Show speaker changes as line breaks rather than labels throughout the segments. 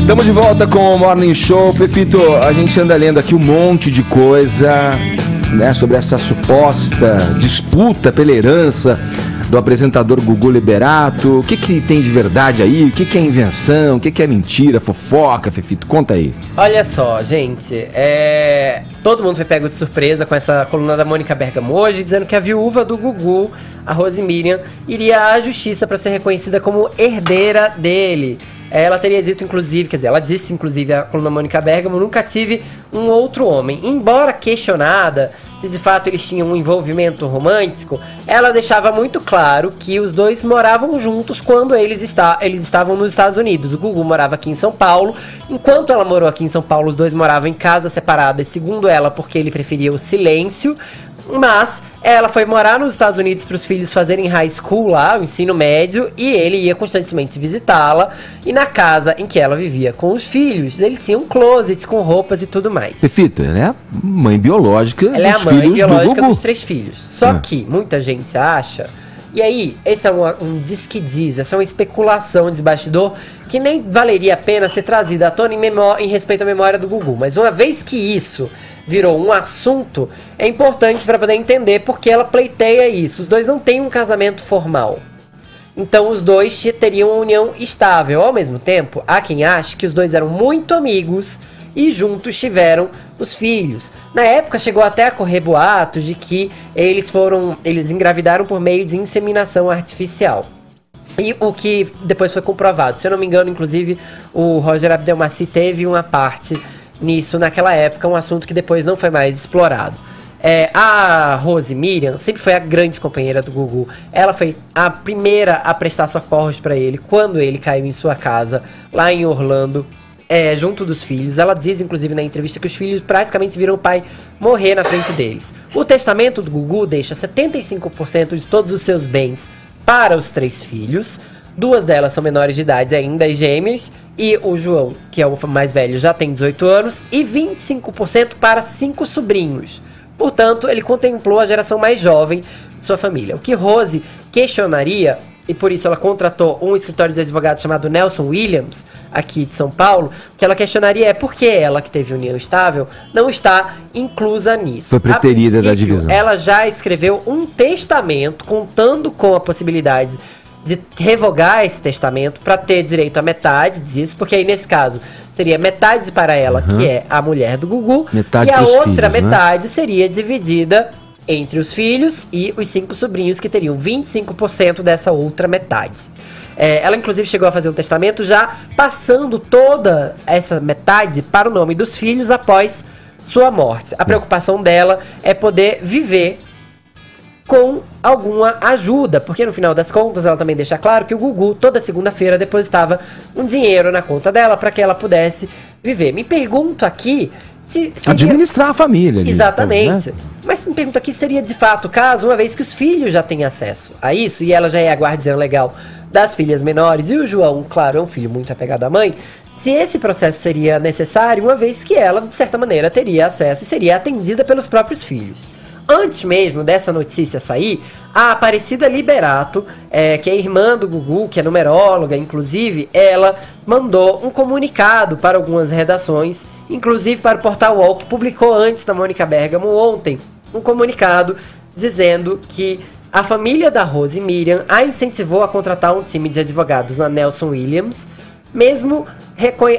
Estamos de volta com o Morning Show. Fefito, a gente anda lendo aqui um monte de coisa, né, sobre essa suposta disputa pela herança do apresentador Gugu Liberato. O que tem de verdade aí? O que é invenção? O que é mentira, fofoca, Fefito? Conta aí.
Olha só, gente, todo mundo foi pego de surpresa com essa coluna da Mônica Bergamo hoje, dizendo que a viúva do Gugu, a Rose Miriam, iria à justiça para ser reconhecida como herdeira dele. Ela teria dito, inclusive, ela disse, inclusive, a coluna Mônica Bergamo, nunca tive um outro homem. Embora questionada se de fato eles tinham um envolvimento romântico, ela deixava muito claro que os dois moravam juntos quando eles estavam nos Estados Unidos. O Gugu morava aqui em São Paulo. Enquanto ela morou aqui em São Paulo, os dois moravam em casas separadas, segundo ela, porque ele preferia o silêncio. Mas ela foi morar nos Estados Unidos para os filhos fazerem high school lá, o ensino médio, e ele ia constantemente visitá-la. E na casa em que ela vivia com os filhos, eles tinham closets com roupas e tudo mais.
Fefito, ela é a mãe biológica dos filhos do Gugu.
Ela é a mãe biológica dos 3 filhos. Só que muita gente acha... E aí, esse é um diz que diz, essa é uma especulação de bastidor que nem valeria a pena ser trazida à tona em respeito à memória do Gugu. Mas uma vez que isso virou um assunto, é importante para poder entender porque ela pleiteia isso. Os dois não têm um casamento formal. Então os dois teriam uma união estável. Ao mesmo tempo, há quem ache que os dois eram muito amigos e juntos tiveram os filhos. Na época chegou até a correr boatos de que eles engravidaram por meio de inseminação artificial. E o que depois foi comprovado. Se eu não me engano, inclusive, o Roger Abdelmaci teve uma parte nisso naquela época, um assunto que depois não foi mais explorado. A Rose Miriam sempre foi a grande companheira do Gugu. Ela foi a primeira a prestar socorros para ele quando ele caiu em sua casa, lá em Orlando, junto dos filhos. Ela diz, inclusive, na entrevista que os filhos praticamente viram o pai morrer na frente deles. O testamento do Gugu deixa 75% de todos os seus bens para os 3 filhos. 2 delas são menores de idade ainda, e gêmeas. E o João, que é o mais velho, já tem 18 anos. E 25% para 5 sobrinhos. Portanto, ele contemplou a geração mais jovem de sua família. O que Rose questionaria, e por isso ela contratou um escritório de advogados chamado Nelson Williams, aqui de São Paulo, o que ela questionaria é por que ela, que teve união estável, não está inclusa nisso.
Foi preterida da divisão.
Ela já escreveu um testamento contando com a possibilidade de revogar esse testamento para ter direito a metade disso, porque aí nesse caso seria metade para ela, que é a mulher do Gugu,
metade
e a outra
filhos,
metade seria dividida entre os filhos e os 5 sobrinhos, que teriam 25% dessa outra metade. Ela inclusive chegou a fazer um testamento já passando toda essa metade para o nome dos filhos após sua morte. A preocupação dela é poder viver com alguma ajuda, porque no final das contas ela também deixa claro que o Gugu toda segunda-feira depositava um dinheiro na conta dela para que ela pudesse viver. Me pergunto aqui se
administrar a família ali,
exatamente,
né?
Mas me pergunto aqui se seria de fato o caso, uma vez que os filhos já têm acesso a isso e ela já é a guardiã legal das filhas menores, e o João, claro, é um filho muito apegado à mãe, se esse processo seria necessário, uma vez que ela, de certa maneira, teria acesso e seria atendida pelos próprios filhos. Antes mesmo dessa notícia sair, a Aparecida Liberato, que é irmã do Gugu, que é numeróloga, inclusive, ela mandou um comunicado para algumas redações, inclusive para o Portal UOL, que publicou antes da Mônica Bergamo ontem, um comunicado dizendo que a família da Rose Miriam a incentivou a contratar um time de advogados na Nelson Williams, mesmo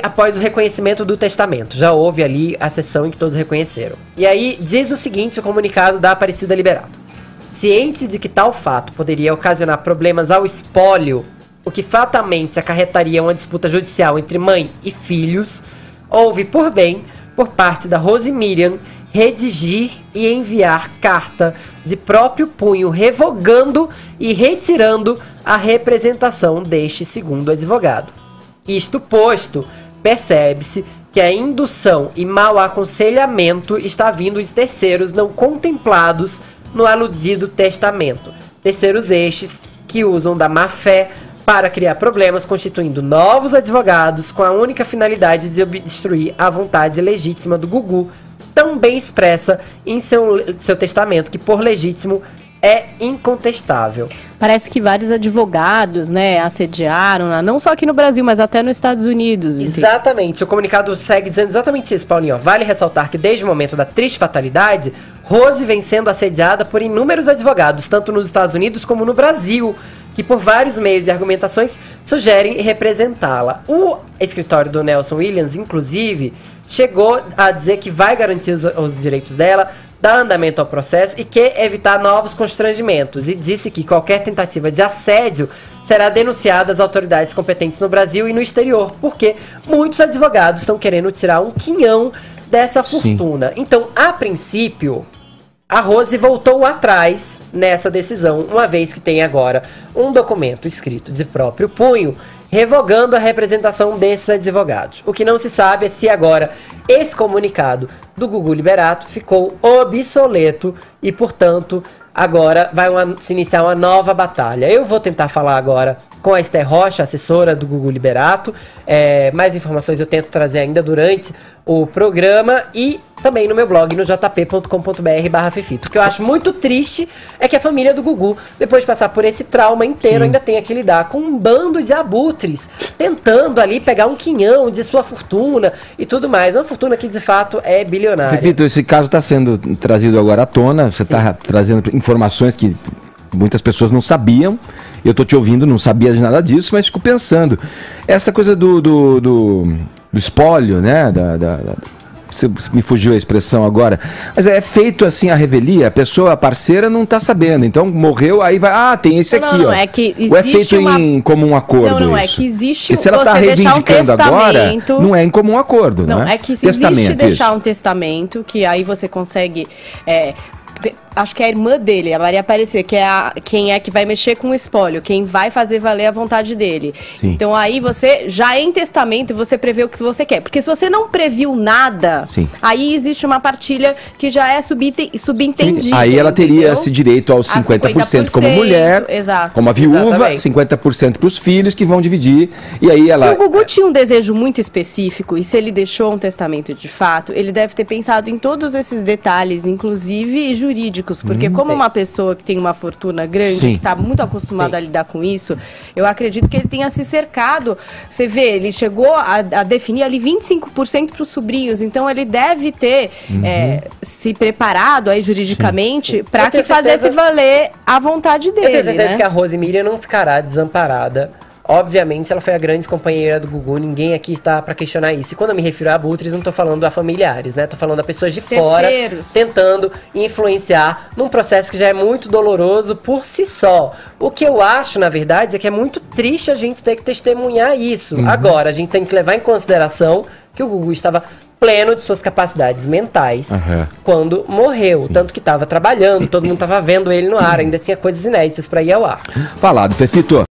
após o reconhecimento do testamento. Já houve ali a sessão em que todos reconheceram. E aí diz o seguinte, o comunicado da Aparecida Liberato: ciente de que tal fato poderia ocasionar problemas ao espólio, o que fatalmente acarretaria uma disputa judicial entre mãe e filhos, houve por bem, por parte da Rose Miriam, redigir e enviar carta de próprio punho revogando e retirando a representação deste segundo advogado. Isto posto, percebe-se que a indução e mau aconselhamento está vindo de terceiros não contemplados no aludido testamento. Terceiros estes que usam da má-fé para criar problemas, constituindo novos advogados com a única finalidade de obstruir a vontade legítima do Gugu, tão bem expressa em seu testamento, que por legítimo é incontestável.
Parece que vários advogados, né, assediaram, não só aqui no Brasil, mas até nos Estados Unidos.
Exatamente. O comunicado segue dizendo exatamente isso, Paulinho. Vale ressaltar que desde o momento da triste fatalidade, Rose vem sendo assediada por inúmeros advogados, tanto nos Estados Unidos como no Brasil, que por vários meios e argumentações sugerem representá-la. O escritório do Nelson Williams, inclusive, chegou a dizer que vai garantir os direitos dela, dar andamento ao processo e quer evitar novos constrangimentos. E disse que qualquer tentativa de assédio será denunciada às autoridades competentes no Brasil e no exterior, porque muitos advogados estão querendo tirar um quinhão dessa fortuna. Sim. Então, a princípio, a Rose voltou atrás nessa decisão, uma vez que tem agora um documento escrito de próprio punho, revogando a representação desses advogados. O que não se sabe é se agora esse comunicado do Gugu Liberato ficou obsoleto e, portanto, agora vai se iniciar uma nova batalha. Eu vou tentar falar agora com a Esther Rocha, assessora do Gugu Liberato. Mais informações eu tento trazer ainda durante o programa e também no meu blog, no jp.com.br/fefito. O que eu acho muito triste é que a família do Gugu, depois de passar por esse trauma inteiro, ainda tenha que lidar com um bando de abutres, tentando ali pegar um quinhão de sua fortuna e tudo mais. Uma fortuna que, de fato, é bilionária.
Fefito, esse caso está sendo trazido agora à tona, você está trazendo informações que muitas pessoas não sabiam. Eu estou te ouvindo, não sabia de nada disso, mas fico pensando. Essa coisa do espólio, né? Me fugiu a expressão agora. Mas é feito assim a revelia, a parceira não está sabendo. Então morreu, aí vai. Tem esse aqui, ó.
É que
ou é feito em comum acordo?
Não,
isso?
É que existe.
Porque se ela está reivindicando agora, não é em comum acordo, né? Não, é que se existe
deixar um testamento, que aí você consegue. Acho que é a irmã dele, a Maria Aparecida, que é quem é que vai mexer com o espólio, quem vai fazer valer a vontade dele. Sim. Então aí você, já em testamento, você prevê o que você quer. Porque se você não previu nada, aí existe uma partilha que já é subentendida.
Aí ela teria esse direito aos 50% como mulher, como a viúva, 50% para os filhos que vão dividir. E aí ela...
Se o Gugu tinha um desejo muito específico e se ele deixou um testamento de fato, ele deve ter pensado em todos esses detalhes, inclusive jurídicos. Porque como uma pessoa que tem uma fortuna grande, que está muito acostumada a lidar com isso, eu acredito que ele tenha se cercado. Você vê, ele chegou a definir ali 25% para os sobrinhos, então ele deve ter se preparado aí juridicamente para que fizesse valer a vontade dele. Eu
tenho certeza que a Rose Miriam não ficará desamparada. Obviamente, ela foi a grande companheira do Gugu, ninguém aqui está para questionar isso. E quando eu me refiro a abutres, não estou falando a familiares, né? Estou falando a pessoas de fora, tentando influenciar num processo que já é muito doloroso por si só. O que eu acho, na verdade, é que é muito triste a gente ter que testemunhar isso. Agora, a gente tem que levar em consideração que o Gugu estava pleno de suas capacidades mentais quando morreu. Tanto que estava trabalhando, todo mundo estava vendo ele no ar, ainda tinha coisas inéditas para ir ao ar.
Falado, Fefito.